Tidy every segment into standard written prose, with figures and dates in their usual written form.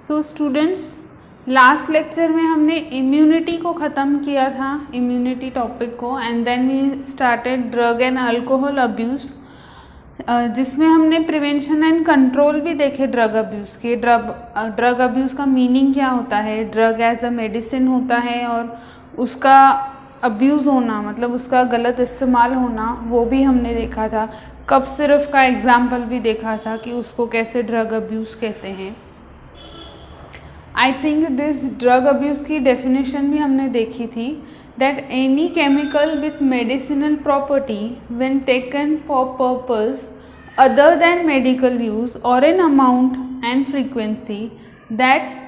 So students, last lecture में हमने immunity को ख़त्म किया था, इम्यूनिटी टॉपिक को, and then we started drug and alcohol abuse, जिसमें हमने प्रिवेंशन एंड कंट्रोल भी देखे ड्रग अब्यूज़ के। ड्रग अब्यूज़ का मीनिंग क्या होता है, ड्रग एज अ मेडिसिन होता है और उसका अब्यूज़ होना मतलब उसका गलत इस्तेमाल होना, वो भी हमने देखा था। कफ सिरप का एग्जाम्पल भी देखा था कि उसको कैसे ड्रग अब्यूज़ कहते हैं। I think this drug abuse की डेफिनेशन भी हमने देखी थी, that any chemical with medicinal property when taken for purpose other than medical use और in amount and frequency that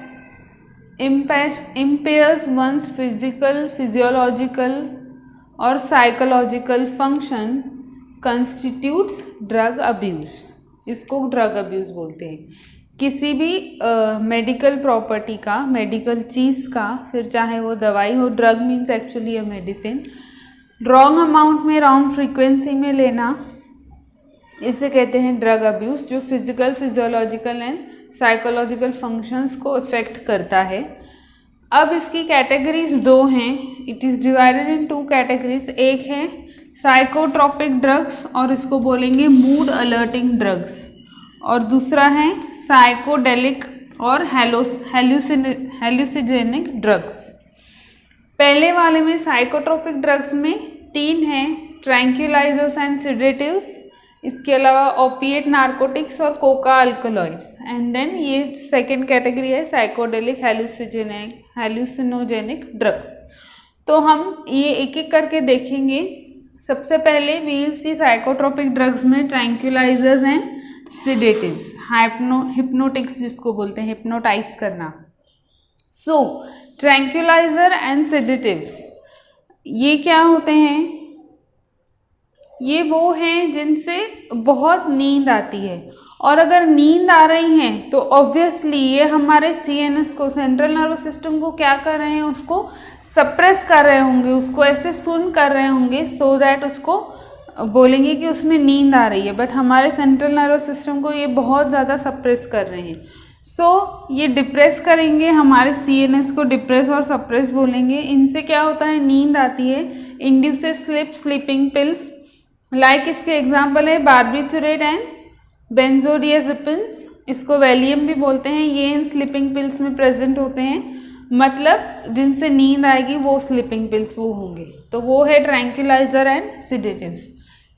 impairs one's physical, physiological और psychological function constitutes drug abuse। इसको drug abuse बोलते हैं। किसी भी मेडिकल प्रॉपर्टी का, medical चीज़ का, फिर चाहे वो दवाई हो, drug means actually a medicine, wrong amount में, रॉन्ग फ्रीक्वेंसी में लेना, इसे कहते हैं ड्रग अब्यूज़, जो physical, physiological and psychological functions को इफ़ेक्ट करता है। अब इसकी कैटेगरीज दो हैं, it is divided in two categories. एक है साइकोट्रोपिक ड्रग्स और इसको बोलेंगे मूड अलर्टिंग ड्रग्स, और दूसरा है साइकोडेलिक और हेलुसिजेनिक ड्रग्स। पहले वाले में साइकोट्रोपिक ड्रग्स में तीन हैं, ट्रैंक्विलाइजर्स एंड सिडेटिव्स, इसके अलावा ओपिएट नार्कोटिक्स और कोका अल्कलॉइड्स, एंड देन ये सेकेंड कैटेगरी है साइकोडेलिक हेलुसिनोजेनिक ड्रग्स। तो हम ये एक एक करके देखेंगे। सबसे पहले we will see psychotropic drugs में ट्रैंक्विलाइजर्स एंड सिडेटिव्स, हिप्नोटिक्स जिसको बोलते हैं, हिप्नोटाइज करना। सो ट्रैंक्विलाइजर एंड सिडेटिव्स ये क्या होते हैं? ये वो हैं जिनसे बहुत नींद आती है, और अगर नींद आ रही है तो ऑब्वियसली ये हमारे CNS को, सेंट्रल नर्वस सिस्टम को क्या कर रहे हैं, उसको सप्रेस कर रहे होंगे, उसको ऐसे सुन कर रहे होंगे, सो दैट उसको बोलेंगे कि उसमें नींद आ रही है, बट हमारे सेंट्रल नर्वस सिस्टम को ये बहुत ज़्यादा सप्रेस कर रहे हैं। सो ये डिप्रेस करेंगे, हमारे CNS को डिप्रेस और सप्रेस बोलेंगे। इनसे क्या होता है, नींद आती है, इंड्यूसेस स्लीपिंग पिल्स, लाइक इसके एग्जाम्पल है बार्बिटूरेट एंड बेंजोडियाजेपिन्स, इसको वैलियम भी बोलते हैं। ये इन स्लीपिंग पिल्स में प्रेजेंट होते हैं, मतलब जिनसे नींद आएगी वो स्लीपिंग पिल्स वो होंगे। तो वो है tranquilliser and sedatives.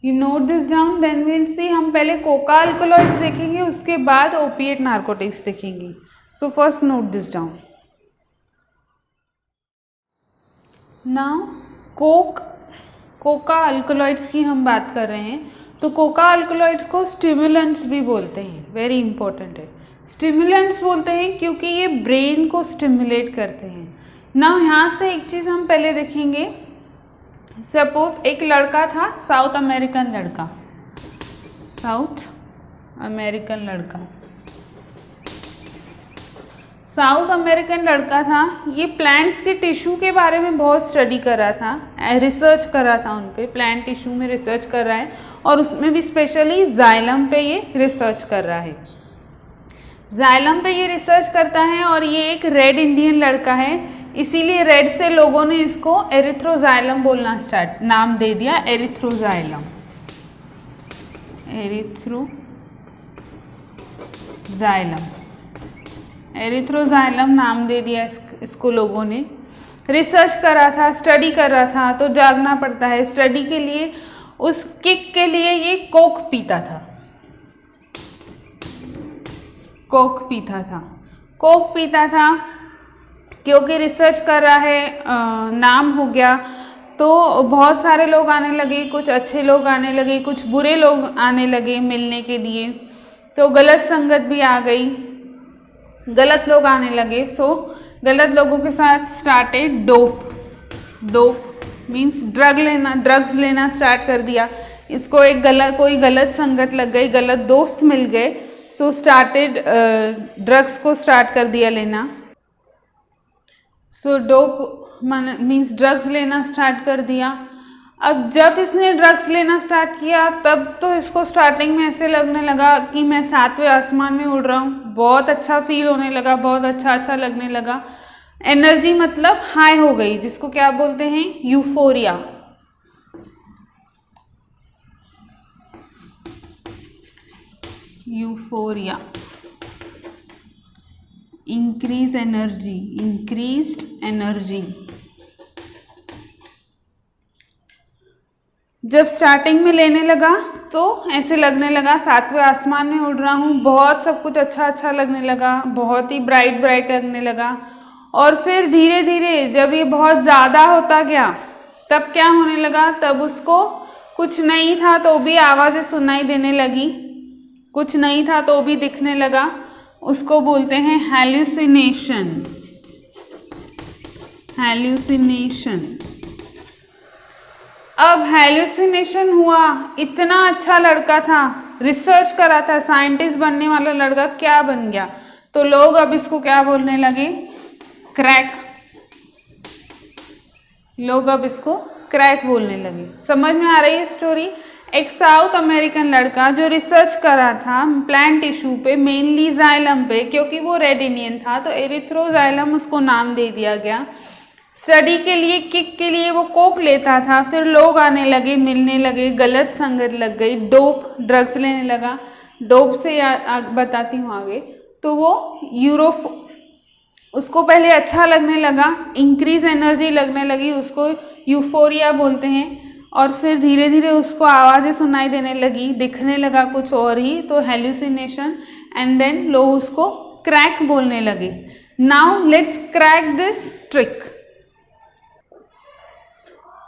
You note this down, then will see. हम पहले कोका अल्कलॉइड्स देखेंगे, उसके बाद ओपिएट नार्कोटिक्स देखेंगे। So first note this down. Now Coca alkaloids की हम बात कर रहे हैं, तो कोका अल्कलॉइड्स को स्टिमुलेंट्स भी बोलते हैं, वेरी इंपॉर्टेंट है। स्टिमुलेंट्स बोलते हैं क्योंकि ये ब्रेन को स्टिमुलेट करते हैं ना। यहाँ से एक चीज़ हम पहले देखेंगे। सपोज एक लड़का था, साउथ अमेरिकन लड़का था। ये प्लांट्स के टिश्यू के बारे में बहुत स्टडी कर रहा था, रिसर्च कर रहा था उन पे, प्लांट टिश्यू में रिसर्च कर रहा है, और उसमें भी स्पेशली जाइलम पे ये रिसर्च कर रहा है। जाइलम पे ये रिसर्च करता है, और ये एक रेड इंडियन लड़का है, इसीलिए रेड से लोगों ने इसको एरिथ्रोजाइलम बोलना नाम दे दिया, एरिथ्रोजाइलम नाम दे दिया इसको लोगों ने। रिसर्च कर रहा था, स्टडी कर रहा था, तो जागना पड़ता है स्टडी के लिए। उस किक के लिए ये कोक पीता था क्योंकि रिसर्च कर रहा है, नाम हो गया, तो बहुत सारे लोग आने लगे, कुछ अच्छे लोग आने लगे, कुछ बुरे लोग आने लगे मिलने के लिए, तो गलत संगत भी आ गई, गलत लोग आने लगे। सो गलत लोगों के साथ स्टार्टेड डोप मीन्स ड्रग्स लेना स्टार्ट कर दिया। इसको कोई गलत संगत लग गई, गलत दोस्त मिल गए, सो स्टार्टेड ड्रग्स को स्टार्ट कर दिया लेना। सो डोप मीन्स ड्रग्स लेना स्टार्ट कर दिया। अब जब इसने ड्रग्स लेना स्टार्ट किया तब तो इसको स्टार्टिंग में ऐसे लगने लगा कि मैं 7वें आसमान में उड़ रहा हूँ, बहुत अच्छा फील होने लगा, बहुत अच्छा लगने लगा। एनर्जी मतलब हाई हो गई, जिसको क्या बोलते हैं, euphoria. Euphoria, increase energy, increased energy. जब स्टार्टिंग में लेने लगा तो ऐसे लगने लगा 7वें आसमान में उड़ रहा हूँ, बहुत सब कुछ अच्छा लगने लगा, बहुत ही ब्राइट लगने लगा। और फिर धीरे धीरे जब ये बहुत ज़्यादा होता गया तब क्या होने लगा, तब उसको कुछ नहीं था तो भी आवाज़ें सुनाई देने लगी, कुछ नहीं था तो भी दिखने लगा। उसको बोलते हैं हैल्यूसिनेशन, हैल्यूसिनेशन। अब हैल्यूसिनेशन हुआ, इतना अच्छा लड़का था, रिसर्च करा था, साइंटिस्ट बनने वाला लड़का क्या बन गया। तो लोग अब इसको क्या बोलने लगे, क्रैक। लोग अब इसको क्रैक बोलने लगे। समझ में आ रही है स्टोरी। एक साउथ अमेरिकन लड़का जो रिसर्च करा था प्लांट टिश्यू पे, मेनली जाइलम पे, क्योंकि वो रेड इंडियन था तो एरिथ्रोजाइलम उसको नाम दे दिया गया। स्टडी के लिए, किक के लिए वो कोक लेता था, फिर लोग आने लगे, मिलने लगे, गलत संगत लग गई, डोप ड्रग्स लेने लगा। डोप से बताती हूँ आगे। तो वो उसको पहले अच्छा लगने लगा, इंक्रीज एनर्जी लगने लगी, उसको यूफोरिया बोलते हैं। और फिर धीरे धीरे उसको आवाज़ें सुनाई देने लगी, दिखने लगा कुछ और ही, तो हेल्यूसिनेशन। एंड देन लोग उसको क्रैक बोलने लगे। Now let's crack this trick.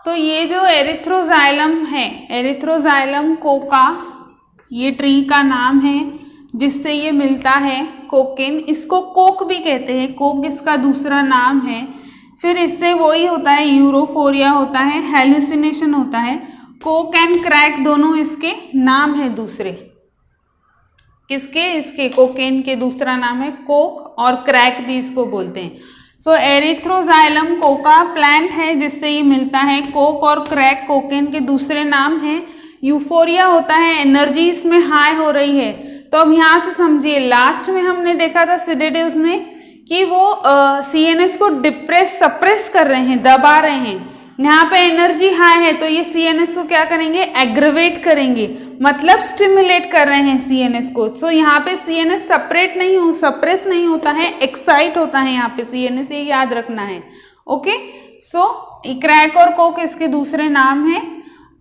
तो ये जो एरिथ्रोजाइलम है, एरिथ्रोजाइलम कोका, ये ट्री का नाम है जिससे ये मिलता है कोकेन। इसको कोक भी कहते हैं, कोक इसका दूसरा नाम है। फिर इससे वही होता है, यूरोफोरिया होता है, हेल्यूसिनेशन होता है। कोक एंड क्रैक दोनों इसके नाम है दूसरे। किसके? इसके कोकेन के दूसरा नाम है कोक, और क्रैक भी इसको बोलते हैं। सो एरिथ्रोजाइलम कोका प्लांट है जिससे ये मिलता है। कोक और क्रैक कोकेन के दूसरे नाम है। यूफोरिया होता है, एनर्जी इसमें हाई हो रही है। तो अब यहाँ से समझिए, लास्ट में हमने देखा था सेडेटिव्स में कि वो सीएनएस को सप्रेस कर रहे हैं, दबा रहे हैं। यहाँ पे एनर्जी हाई है तो ये सीएनएस को क्या करेंगे, एग्रवेट करेंगे, मतलब स्टिमुलेट कर रहे हैं सीएनएस को। सो यहाँ पे सीएनएस सप्रेस नहीं होता है, एक्साइट होता है यहाँ पे सीएनएस, ये याद रखना है। ओके, सो क्रैक और कोक इसके दूसरे नाम है।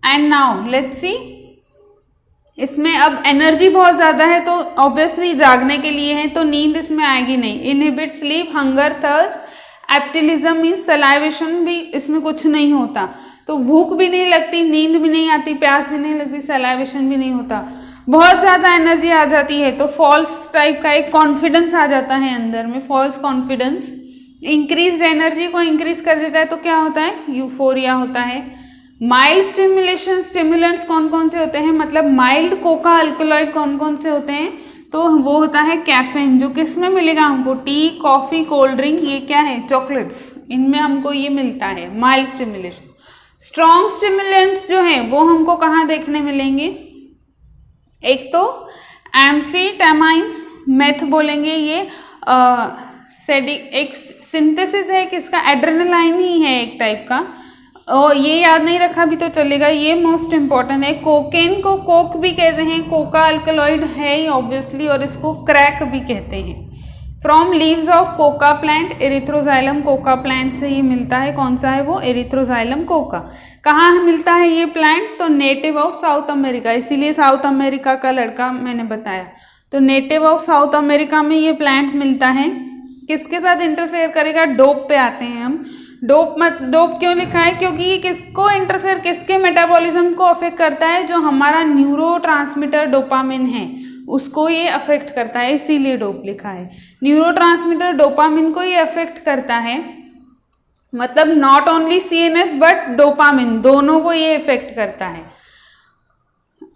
एंड नाउ लेट्स सी, इसमें अब एनर्जी बहुत ज़्यादा है तो ऑब्वियसली जागने के लिए है, तो नींद इसमें आएगी नहीं। Inhibit sleep, hunger, thirst, ptyalism means salivation भी इसमें कुछ नहीं होता, तो भूख भी नहीं लगती, नींद भी नहीं आती, प्यास भी नहीं लगती, सलाइवेशन भी नहीं होता। बहुत ज़्यादा एनर्जी आ जाती है तो फॉल्स टाइप का एक कॉन्फिडेंस आ जाता है अंदर में, फॉल्स कॉन्फिडेंस। इंक्रीज एनर्जी को इंक्रीज कर देता है तो क्या होता है, यूफोरिया होता है। माइल्ड स्टिमुलेशन, स्टिमुलेंट्स कौन कौन से होते हैं, मतलब माइल्ड कोका अल्कलॉइड कौन कौन से होते हैं, तो वो होता है कैफीन, जो किस में मिलेगा हमको, टी, कॉफी, कोल्ड ड्रिंक, ये क्या है, चॉकलेट्स, इनमें हमको ये मिलता है माइल्ड स्टिमुलेशन। स्ट्रॉन्ग स्टिमुलेंट्स जो हैं वो हमको कहाँ देखने मिलेंगे, एक तो एम्फीटामाइंस, मेथ बोलेंगे, ये एक सिंथेसिस है किसका, एड्रेनालाइन ही है एक टाइप का, और ये याद नहीं रखा भी तो चलेगा, ये मोस्ट इंपॉर्टेंट है। कोकेन को कोक भी कहते हैं, कोका अल्कलॉइड है ही ऑब्वियसली, और इसको क्रैक भी कहते हैं। From leaves of Coca plant, Erythroxylum Coca plant से ये मिलता है। कौन सा है वो, एरिथ्रोजाइलम कोका। कहाँ मिलता है ये प्लांट, तो नेटिव ऑफ साउथ अमेरिका, इसीलिए साउथ अमेरिका का लड़का मैंने बताया। तो नेटिव ऑफ साउथ अमेरिका में ये प्लांट मिलता है। किसके साथ इंटरफेयर करेगा, डोप पे आते हैं हम। डोप क्यों लिखा है, क्योंकि ये किसको इंटरफेयर, किसके मेटाबॉलिज्म को अफेक्ट करता है, जो हमारा न्यूरोट्रांसमीटर डोपामिन है उसको ये अफेक्ट करता है, इसीलिए डोप लिखा है। न्यूरोट्रांसमीटर डोपामिन को ये अफेक्ट करता है, मतलब not only CNS but dopamine, दोनों को ये इफेक्ट करता है।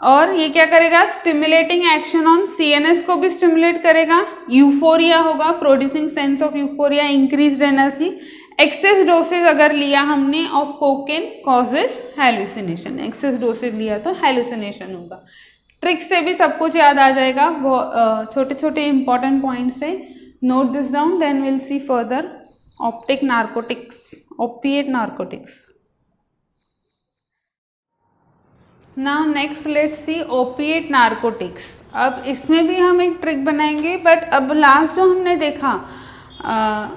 और ये क्या करेगा, स्टिमुलेटिंग एक्शन ऑन सीएनएस को भी स्टिमुलेट करेगा, यूफोरिया होगा, producing sense of euphoria, increased energy, excess dosage अगर लिया हमने of cocaine causes hallucination, excess dosage लिया तो हैलुसिनेशन होगा। ट्रिक से भी सब कुछ याद आ जाएगा, वो छोटे छोटे इंपॉर्टेंट पॉइंट्स है, note this down, then will see further optic narcotics, opiate narcotics. Now next let's see opiate narcotics. अब इसमें भी हम एक ट्रिक बनाएंगे, बट अब लास्ट जो हमने देखा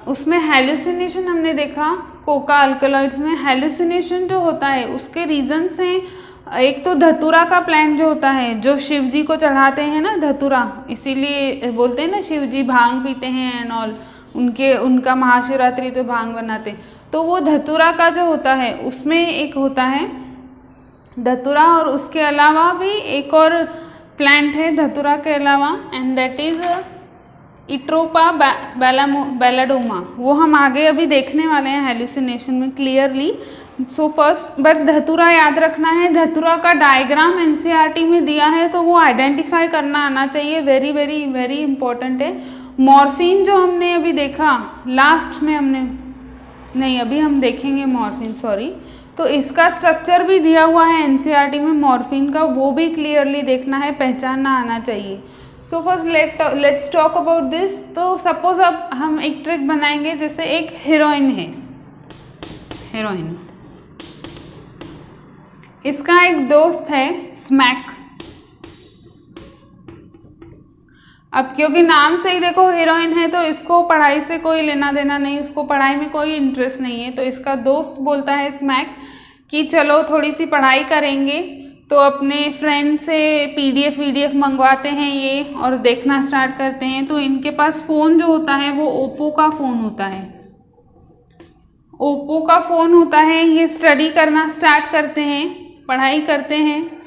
उसमें हैलुसिनेशन हमने देखा, कोका अल्कलॉइड्स में हैलुसिनेशन जो होता है उसके रीजंस हैं। एक तो धतूरा का प्लांट जो होता है, जो शिव जी को चढ़ाते हैं ना धतूरा, इसीलिए बोलते हैं ना शिव जी भांग पीते हैं एंड ऑल, उनका महाशिवरात्रि तो भांग बनाते हैं, तो वो धतूरा का जो होता है उसमें एक होता है धतूरा, और उसके अलावा भी एक और प्लांट है धतूरा के अलावा, एंड दैट इज इट्रोपा बेलाडोमा। वो हम आगे अभी देखने वाले हैं हैलुसिनेशन में क्लियरली। सो फर्स्ट बट धतूरा याद रखना है, धतूरा का डायग्राम एनसीईआरटी में दिया है तो वो आइडेंटिफाई करना आना चाहिए, वेरी वेरी वेरी इंपॉर्टेंट है। मॉर्फिन जो हमने अभी देखा लास्ट में, हमने नहीं अभी हम देखेंगे मॉर्फिन, सॉरी, तो इसका स्ट्रक्चर भी दिया हुआ है एनसीईआरटी में मॉर्फिन का, वो भी क्लियरली देखना है, पहचानना आना चाहिए। So first let's talk about this. तो सपोज अब हम एक ट्रिक बनाएंगे, जैसे एक हीरोइन है, हीरोइन, इसका एक दोस्त है स्मैक। अब क्योंकि नाम से ही देखो हीरोइन है तो इसको पढ़ाई से कोई लेना देना नहीं, उसको पढ़ाई में कोई इंटरेस्ट नहीं है, तो इसका दोस्त बोलता है स्मैक कि चलो थोड़ी सी पढ़ाई करेंगे, तो अपने फ्रेंड से पीडीएफ मंगवाते हैं ये और देखना स्टार्ट करते हैं। तो इनके पास फ़ोन जो होता है वो ओप्पो का फ़ोन होता है, ओप्पो का फ़ोन होता है। ये स्टडी करना स्टार्ट करते हैं, पढ़ाई करते हैं।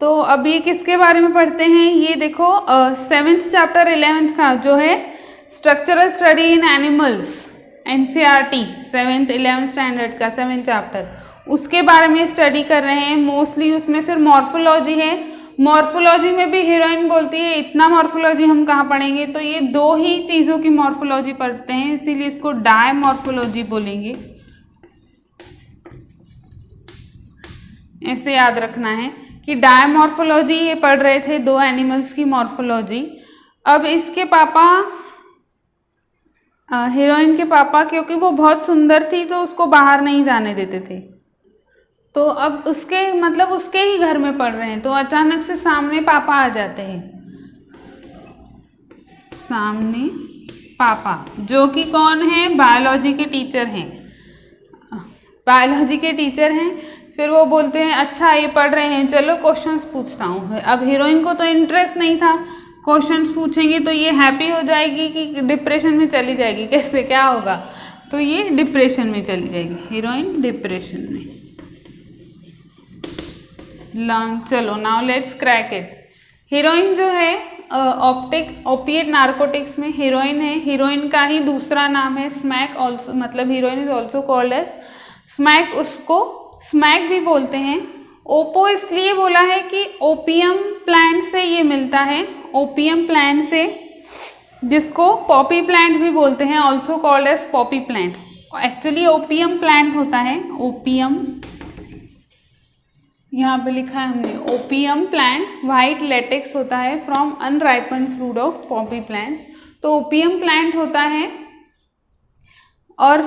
तो अब ये किसके बारे में पढ़ते हैं, ये देखो 7th चैप्टर 11th का जो है structural study in animals, NCERT 7th 11th standard का 7th चैप्टर, उसके बारे में स्टडी कर रहे हैं मोस्टली। उसमें फिर मॉर्फोलॉजी है, मॉर्फोलॉजी में भी हीरोइन बोलती है इतना मॉर्फोलॉजी हम कहाँ पढ़ेंगे, तो ये दो ही चीज़ों की मॉर्फोलॉजी पढ़ते हैं, इसीलिए इसको डायमॉर्फोलॉजी बोलेंगे, ऐसे याद रखना है कि डायमॉर्फोलॉजी ये पढ़ रहे थे, दो एनिमल्स की मॉर्फोलॉजी। अब इसके पापा, हीरोइन के पापा, क्योंकि वो बहुत सुंदर थी तो उसको बाहर नहीं जाने देते थे, तो अब उसके मतलब उसके ही घर में पढ़ रहे हैं, तो अचानक से सामने पापा आ जाते हैं, सामने पापा, जो कि कौन है, बायोलॉजी के टीचर हैं, बायोलॉजी के टीचर हैं। फिर वो बोलते हैं अच्छा ये पढ़ रहे हैं, चलो क्वेश्चंस पूछता हूँ। अब हीरोइन को तो इंटरेस्ट नहीं था, क्वेश्चंस पूछेंगे तो ये हैप्पी हो जाएगी कि डिप्रेशन में चली जाएगी, कैसे क्या होगा, तो ये डिप्रेशन में चली जाएगी, हीरोइन डिप्रेशन में। चलो now let's crack it. Heroin जो है ओपिएट नार्कोटिक्स में हीरोइन है, हीरोइन का ही दूसरा नाम है स्मैक, ऑल्सो मतलब heroin is also called as smack, उसको स्मैक भी बोलते हैं। ओपो इसलिए बोला है कि ओपियम प्लांट से ये मिलता है, ओपियम प्लांट से, जिसको पॉपी प्लांट भी बोलते हैं, also called as poppy plant. Actually opium plant होता है, ओपियम यहाँ पे लिखा है हमने, ओपियम प्लांट वाइट लेटेक्स होता है from unripened fruit of poppy plants, तो ओपियम प्लांट होता है। और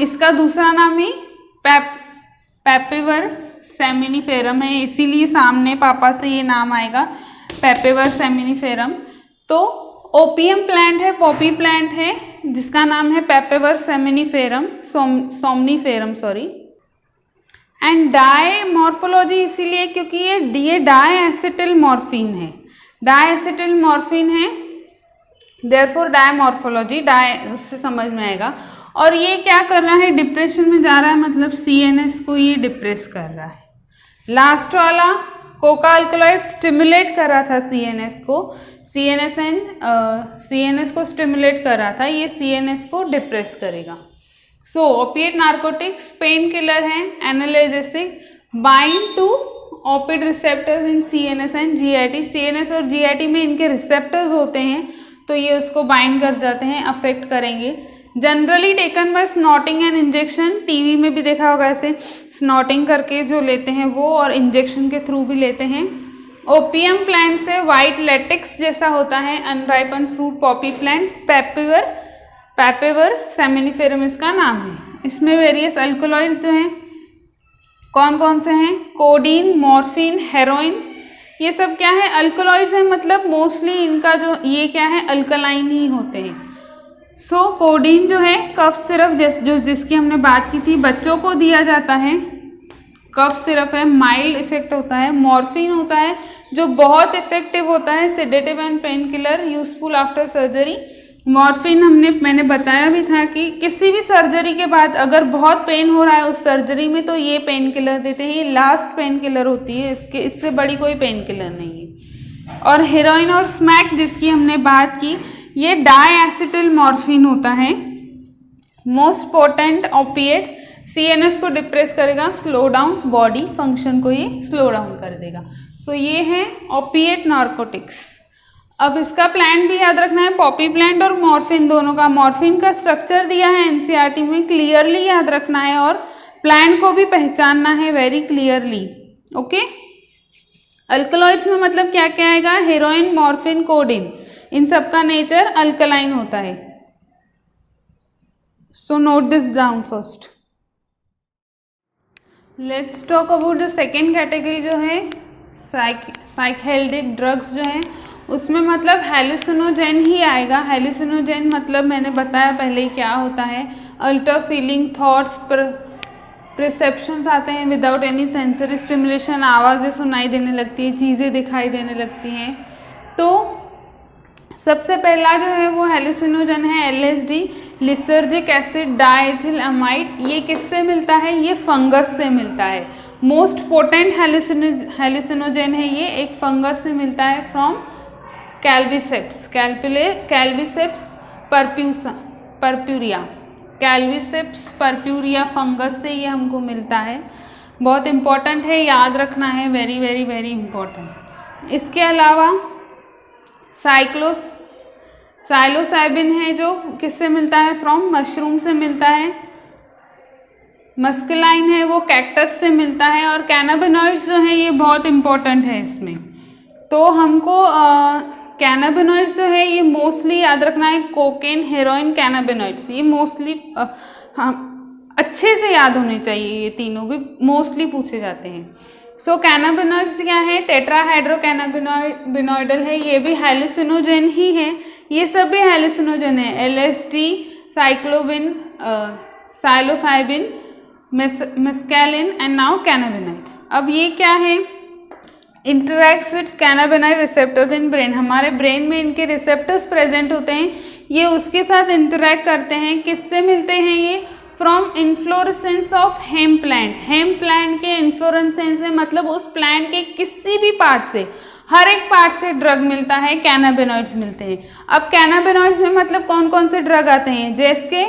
इसका दूसरा नाम ही पेपेवर सेमिनिफेरम है, इसीलिए सामने पापा से ये नाम आएगा पेपेवर सेमिनिफेरम। तो ओपियम प्लांट है, पॉपी प्लांट है, जिसका नाम है papaver seminiferum, somniferum sorry. And di morphology इसीलिए क्योंकि ये डाई एसिटिल मॉर्फिन है, डाई एसिटिल मॉर्फिन है, देयरफॉर डाई मॉर्फोलॉजी, डाई उससे समझ में आएगा। और ये क्या कर रहा है, डिप्रेशन में जा रहा है, मतलब CNS को ये डिप्रेस कर रहा है। लास्ट वाला कोका अल्कलॉइड स्टिमुलेट कर रहा था CNS को, CNS को स्टिमुलेट कर रहा था, ये CNS को डिप्रेस करेगा। So opiate narcotics pain killer हैं, analgesic, bind to opiate receptors in CNS and GIT। CNS और GIT में इनके रिसेप्टर्स होते हैं, तो ये उसको बाइंड कर जाते हैं, अफेक्ट करेंगे। Generally taken by snorting and injection, TV में भी देखा होगा ऐसे स्नॉटिंग करके जो लेते हैं वो, और इंजेक्शन के थ्रू भी लेते हैं। ओपियम प्लांट से वाइट लेटेक्स जैसा होता है, अनराइपन फ्रूट पॉपी प्लांट, पैपेवर सेमिनिफेरम इसका नाम है। इसमें वेरियस अल्कोलॉइड्स जो हैं कौन कौन से हैं, कोडीन, मॉर्फिन, हेरोइन, ये सब क्या है, अल्कोलॉइड्स हैं, मतलब मोस्टली इनका जो ये क्या है, अल्कलाइन ही होते हैं। सो कोडीन जो है कफ सिरप जिसकी हमने बात की थी, बच्चों को दिया जाता है, कफ सिरप है, माइल्ड इफेक्ट होता है। मॉर्फिन होता है जो बहुत इफेक्टिव होता है, sedative and pain killer, useful after surgery. Morphine मैंने बताया भी था कि किसी भी सर्जरी के बाद अगर बहुत पेन हो रहा है उस सर्जरी में तो ये पेन किलर देते हैं, ये लास्ट पेन किलर होती है, इससे बड़ी कोई पेन किलर नहीं है। और हेरोइन और स्मैक जिसकी हमने बात की, ये डाईएसिटिल मॉर्फिन होता है, मोस्ट पोटेंट ओपिएट, सीएनएस को डिप्रेस करेगा, स्लो डाउन बॉडी फंक्शन को ये स्लो डाउन कर देगा। सो ये है ओपिएट नार्कोटिक्स। अब इसका प्लांट भी याद रखना है, पॉपी प्लांट और मॉर्फिन दोनों का। मॉर्फिन का स्ट्रक्चर दिया है एनसीईआरटी में, क्लियरली याद रखना है, और प्लांट को भी पहचानना है वेरी क्लियरली। ओके, अल्कलॉइड्स में मतलब क्या क्या आएगा, हेरोइन, मॉर्फिन, कोडीन, इन सब का नेचर अल्कलाइन होता है। So note this down first. Let's talk about the second category जो है साइकेडेलिक ड्रग्स जो है, उसमें मतलब हेलुसिनोजेन ही आएगा। हेलुसिनोजेन मतलब मैंने बताया पहले ही क्या होता है, अल्टर फीलिंग, थॉट्स, परसेप्शंस आते हैं विदाउट एनी सेंसरी स्टिमुलेशन, आवाज़ें सुनाई देने लगती है, चीज़ें दिखाई देने लगती हैं। तो सबसे पहला जो है वो हेलुसिनोजन है एलएसडी, लिसर्जिक एसिड डाइथिलअमाइड। ये किससे मिलता है, ये फंगस से मिलता है। मोस्ट पोटेंट हेलुसिनोजन है ये, एक फंगस से मिलता है फ्रॉम कैल्विसेप्स परप्यूरिया, कैल्विसेप्स परप्यूरिया फंगस से ये हमको मिलता है। बहुत इंपॉर्टेंट है, याद रखना है, वेरी वेरी वेरी इंपॉर्टेंट। इसके अलावा साइलोसाइबिन है जो किससे मिलता है, फ्रॉम मशरूम से मिलता है। मस्कुलाइन है वो कैक्टस से मिलता है। और कैनाबिनॉइड्स जो है ये बहुत इंपॉर्टेंट है इसमें। तो हमको कैनाबिनॉइड्स जो है ये मोस्टली याद रखना है, कोकेन, हेरोइन, कैनाबिनॉइड्स, ये मोस्टली अच्छे से याद होने चाहिए, ये तीनों भी मोस्टली पूछे जाते हैं। सो कैनाबिनॉइड्स क्या है, टेट्राहाइड्रोकैनाबिनॉइडल है, ये भी हेलुसिनोजेन ही है, ये सब भी हेलुसिनोजेन है। LSD, psilocybin, mescaline and now cannabinoids. अब ये क्या है, interacts with cannabinoid receptors in brain, हमारे ब्रेन में इनके रिसेप्टर्स प्रेजेंट होते हैं, ये उसके साथ इंटरैक्ट करते हैं। किससे मिलते हैं ये, from inflorescence of hemp plant. Hemp plant के इन्फ्लोरेसेंस है मतलब उस प्लांट के किसी भी पार्ट से, हर एक पार्ट से ड्रग मिलता है, कैनाबिनॉइड्स मिलते हैं। अब कैनाबिनॉइड्स में मतलब कौन कौन से ड्रग आते हैं, जैसे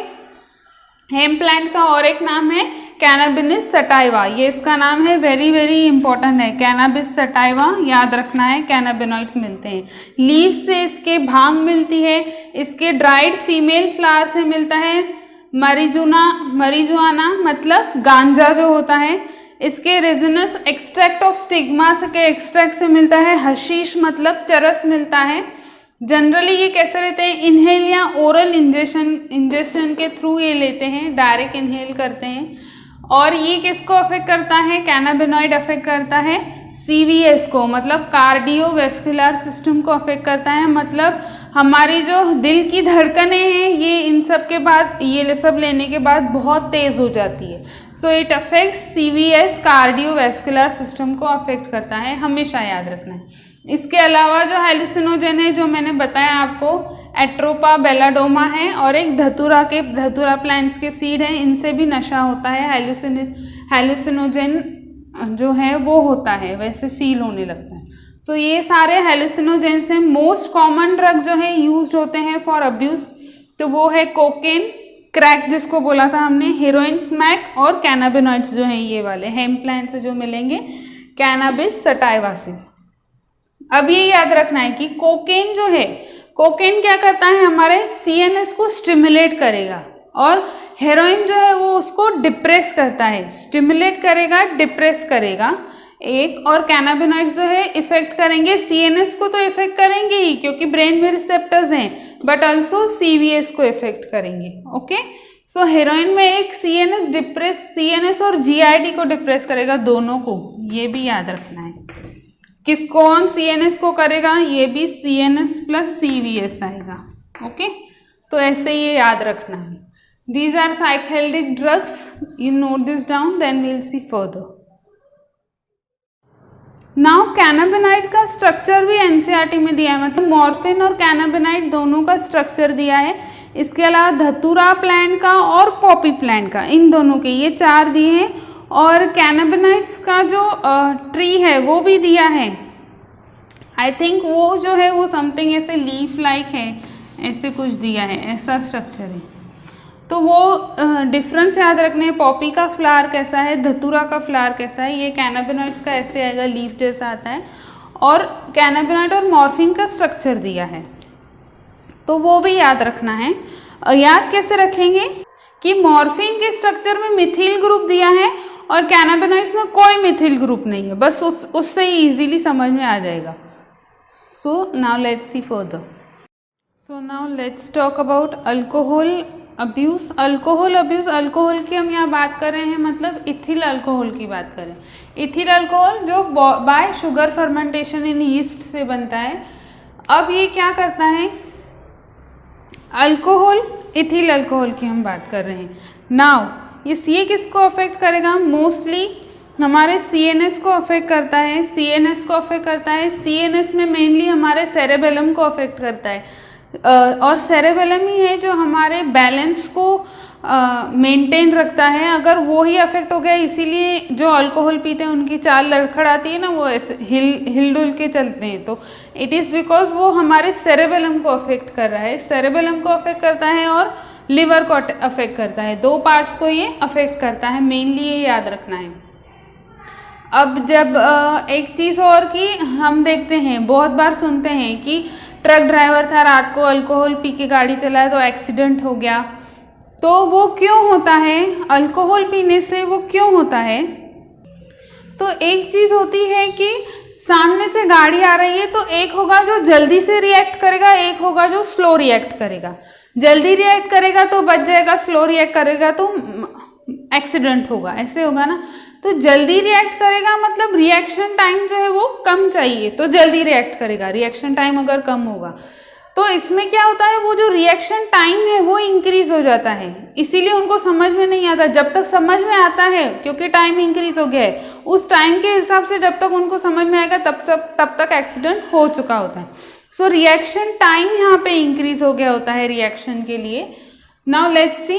हेम प्लांट का और एक नाम है कैनाबिस सटाइवा, ये इसका नाम है, वेरी वेरी इंपॉर्टेंट है, कैनाबिस सटाइवा याद रखना है, कैनाबिनॉइड्स मिलते हैं। लीव से इसके भांग मिलती है, इसके ड्राइड फीमेल फ्लावर से मिलता है मरीजुआना मतलब गांजा जो होता है, इसके रेजिनस एक्सट्रैक्ट ऑफ स्टिग्मा के एक्सट्रैक्ट से मिलता है, हशीश मतलब चरस मिलता है। जनरली ये कैसे रहते हैं, इनहेल या ओरल इंजेक्शन के थ्रू ये लेते हैं, डायरेक्ट इनहेल करते हैं। और ये किसको अफेक्ट करता है, कैनाबिनॉइड अफेक्ट करता है सीवीएस को, मतलब कार्डियोवैस्कुलर सिस्टम को अफेक्ट करता है, मतलब हमारी जो दिल की धड़कनें हैं ये इन सब के बाद, ये सब लेने के बाद बहुत तेज़ हो जाती है। So it affects CVS, cardiovascular system को अफेक्ट करता है, हमेशा याद रखना है। इसके अलावा जो हेलुसिनोजन है जो मैंने बताया आपको, एट्रोपा बेलाडोमा है, और एक धतूरा प्लांट्स के सीड हैं, इनसे भी नशा होता है। हेलुसिनोजन जो है वो होता है, वैसे फील होने लगता है। तो ये सारे हेलुसिनोजन से मोस्ट कॉमन ड्रग जो है यूज्ड होते हैं फॉर अब्यूज, तो वो है कोकेन, क्रैक जिसको बोला था हमने, हेरोइन, स्मैक और कैनाबिनॉइड्स जो हैं ये वाले हेम प्लांट से जो मिलेंगे, कैनाबिस सटाइवा से। अब ये याद रखना है कि कोकेन जो है, कोकेन क्या करता है, हमारे सीएनएस को स्टिमुलेट करेगा, और हेरोइन जो है वो उसको डिप्रेस करता है, स्टिमुलेट करेगा, डिप्रेस करेगा एक। और कैनाबिनॉइड्स जो है इफेक्ट करेंगे सीएनएस को, तो इफेक्ट करेंगे ही क्योंकि ब्रेन में रिसेप्टर्स हैं, बट ऑल्सो सीवीएस को इफेक्ट करेंगे। ओके, सो हेरोइन में एक सीएनएस और जीआईडी को डिप्रेस करेगा, दोनों को, ये भी याद रखना है। कौन सीएनएस को करेगा, ये भी सीएनएस प्लस सीवीएस आएगा। ओके, तो ऐसे ये याद रखना है। These are psychedelic drugs, you note this down, then we will see further. Now cannabinoid का स्ट्रक्चर भी एनसीईआरटी में दिया है, मतलब मॉर्फिन और कैनाबिनाइड दोनों का स्ट्रक्चर दिया है। इसके अलावा धतूरा प्लांट का और पॉपी प्लांट का, इन दोनों के ये 4 दिए हैं। और कैनाबिनाइड्स का जो ट्री है वो भी दिया है। आई थिंक वो जो है वो समथिंग ऐसे लीफ लाइक है, ऐसे कुछ दिया है, ऐसा स्ट्रक्चर है। तो वो डिफरेंस याद रखने हैं, पॉपी का फ्लावर कैसा है, धतूरा का फ्लावर कैसा है, ये कैनाबिनॉइड्स का ऐसे आएगा, लीफ जैसा आता है। और कैनाबिनॉइड और मॉर्फिन का स्ट्रक्चर दिया है, तो वो भी याद रखना है। याद कैसे रखेंगे कि मॉर्फिन के स्ट्रक्चर में मिथिल ग्रुप दिया है और कैनाबिनॉइड्स में कोई मिथिल ग्रुप नहीं है, बस उससे ही इजीली समझ में आ जाएगा। So now let's see further. So now let's talk about alcohol abuse. Alcohol की हम यहाँ बात कर रहे हैं, मतलब इथिल अल्कोहल की बात करें। इथिल अल्कोहल जो बाय शुगर फर्मेंटेशन इन यीस्ट से बनता है। अब ये क्या करता है, अल्कोहल, इथिल अल्कोहल की हम बात कर रहे हैं। नाउ ये किसको अफेक्ट करेगा, मोस्टली हमारे सीएनएस को अफेक्ट करता है। सीएनएस में मेनली हमारे सेरेबेलम को अफेक्ट करता है। और सेरेबेलम ही है जो हमारे बैलेंस को मेंटेन रखता है। अगर वो ही अफेक्ट हो गया, इसीलिए जो अल्कोहल पीते हैं उनकी चाल लड़खड़ाती है ना, वो ऐसे हिलडुल के चलते हैं, तो इट इज़ बिकॉज वो हमारे सेरेबेलम को अफेक्ट कर रहा है। सेरेबेलम को अफेक्ट करता है और लिवर को अफेक्ट करता है, 2 पार्ट्स को ये अफेक्ट करता है, मेनली ये याद रखना है। अब जब एक चीज़ और कि हम देखते हैं, बहुत बार सुनते हैं कि ट्रक ड्राइवर था, रात को अल्कोहल पी के गाड़ी चलाया तो एक्सीडेंट हो गया। तो वो क्यों होता है, अल्कोहल पीने से वो क्यों होता है? तो एक चीज़ होती है कि सामने से गाड़ी आ रही है, तो एक होगा जो जल्दी से रिएक्ट करेगा, एक होगा जो स्लो रिएक्ट करेगा। जल्दी रिएक्ट करेगा तो बच जाएगा, स्लो रिएक्ट करेगा तो एक्सीडेंट होगा, ऐसे होगा ना। तो जल्दी रिएक्ट करेगा मतलब रिएक्शन टाइम जो है वो कम चाहिए, तो जल्दी रिएक्ट करेगा। रिएक्शन टाइम अगर कम होगा तो इसमें क्या होता है, वो जो रिएक्शन टाइम है वो इंक्रीज हो जाता है। इसीलिए उनको समझ में नहीं आता। जब तक समझ में आता है, क्योंकि टाइम इंक्रीज हो गया है, उस टाइम के हिसाब से जब तक उनको समझ में आएगा तब तक एक्सीडेंट हो चुका होता है। सो रिएक्शन टाइम यहाँ पे इंक्रीज हो गया होता है रिएक्शन के लिए। Now let's see,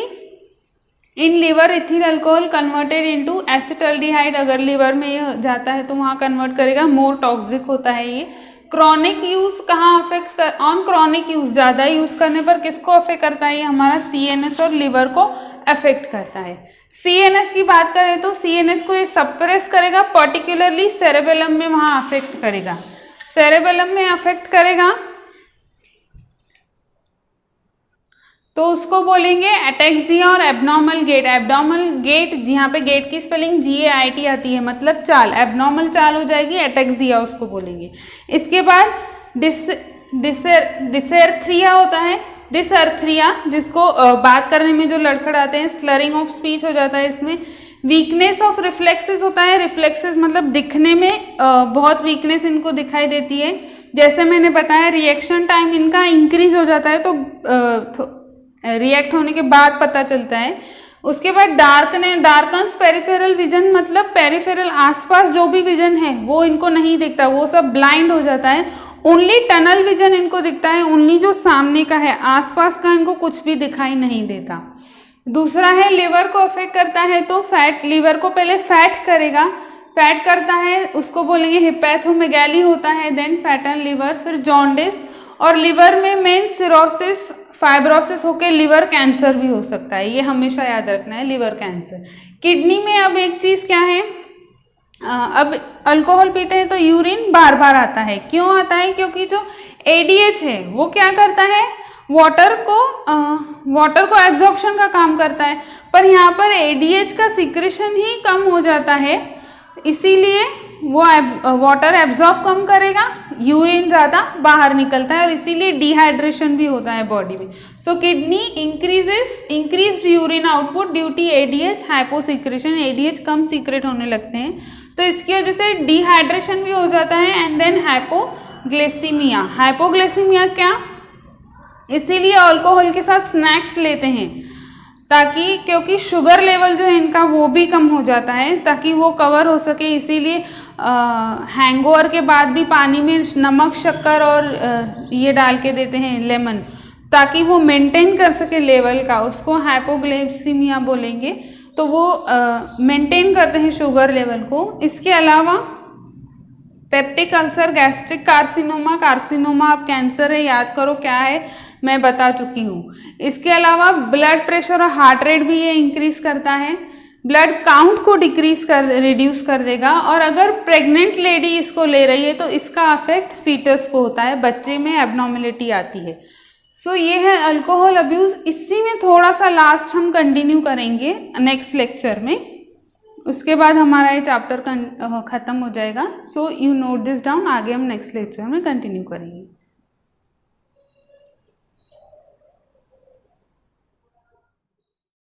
in liver ethyl alcohol converted into acetaldehyde. अगर लिवर में जाता है तो वहाँ कन्वर्ट करेगा, मोर टॉक्सिक होता है ये। क्रॉनिक यूज कहाँ अफेक्ट ऑन क्रॉनिक यूज, ज़्यादा यूज करने पर किसको अफेक्ट करता है, ये हमारा सीएनएस और लिवर को अफेक्ट करता है। सीएनएस की बात करें तो सीएनएस को ये सप्रेस करेगा, पर्टिकुलरली सेरेबेलम में वहाँ अफेक्ट करेगा। सेरेबेलम में अफेक्ट करेगा तो उसको बोलेंगे एटेक्सिया और एबनॉर्मल गेट। एबनॉर्मल गेट, यहाँ पे गेट की स्पेलिंग GAIT आती है, मतलब चाल, एबनॉर्मल चाल हो जाएगी, एटेक्सिया उसको बोलेंगे। इसके बाद डिसेर्थ्रिया होता है, डिसअर्थ्रिया, जिसको बात करने में जो लड़खड़ाते हैं, स्लरिंग ऑफ स्पीच हो जाता है इसमें। वीकनेस ऑफ रिफ्लेक्सेस होता है, रिफ्लेक्सेस मतलब दिखने में बहुत वीकनेस इनको दिखाई देती है। जैसे मैंने बताया रिएक्शन टाइम इनका इंक्रीज हो जाता है, तो रिएक्ट होने के बाद पता चलता है। उसके बाद डार्कन्स पेरिफेरल विजन, मतलब पेरिफेरल आसपास जो भी विजन है वो इनको नहीं दिखता, वो सब ब्लाइंड हो जाता है। ओनली टनल विजन इनको दिखता है, ओनली जो सामने का है, आसपास का इनको कुछ भी दिखाई नहीं देता। दूसरा है लिवर को अफेक्ट करता है, तो फैट, लिवर को पहले फैट करेगा, फैट करता है उसको बोलेंगे हिपैथोमेगैली होता है, देन फैटन लिवर, फिर जॉन्डिस, और लिवर में मेन सिरोसिस, फाइब्रोसिस होकर लिवर कैंसर भी हो सकता है, ये हमेशा याद रखना है, लिवर कैंसर। किडनी में अब एक चीज़ क्या है, अब अल्कोहल पीते हैं तो यूरिन बार बार आता है। क्यों आता है, क्योंकि जो ADH है वो क्या करता है, वाटर को एब्जॉर्प्शन का काम करता है, पर यहाँ पर एडीएच का सिक्रेशन ही कम हो जाता है, इसीलिए वो वाटर एब्जॉर्ब कम करेगा, यूरिन ज़्यादा बाहर निकलता है और इसीलिए डिहाइड्रेशन भी होता है बॉडी में। So kidney increased urine output due to ADH hyposecretion, ADH कम सीक्रेट होने लगते हैं, तो इसकी वजह से डिहाइड्रेशन भी हो जाता है एंड देन हाइपोग्लाइसीमिया। हाइपोग्लाइसीमिया क्या, इसीलिए अल्कोहल के साथ स्नैक्स लेते हैं ताकि, क्योंकि शुगर लेवल जो है इनका वो भी कम हो जाता है ताकि वो कवर हो सके, इसीलिए हैंगओवर के बाद भी पानी में नमक शक्कर और ये डाल के देते हैं लेमन, ताकि वो मेंटेन कर सके लेवल का, उसको हाइपोग्लाइसीमिया बोलेंगे। तो वो मेंटेन करते हैं शुगर लेवल को। इसके अलावा peptic ulcer, gastric carcinoma, carcinoma अब कैंसर है, याद करो क्या है मैं बता चुकी हूँ। इसके अलावा ब्लड प्रेशर और हार्ट रेट भी ये इंक्रीज करता है, ब्लड काउंट को रिड्यूस कर देगा, और अगर प्रेग्नेंट लेडी इसको ले रही है तो इसका अफेक्ट फीटस को होता है, बच्चे में एबनॉर्मेलिटी आती है। सो ये है अल्कोहल अब्यूज़। इसी में थोड़ा सा लास्ट हम कंटिन्यू करेंगे नेक्स्ट लेक्चर में, उसके बाद हमारा ये चैप्टर ख़त्म हो जाएगा। So you note this down, आगे हम नेक्स्ट लेक्चर में कंटिन्यू करेंगे।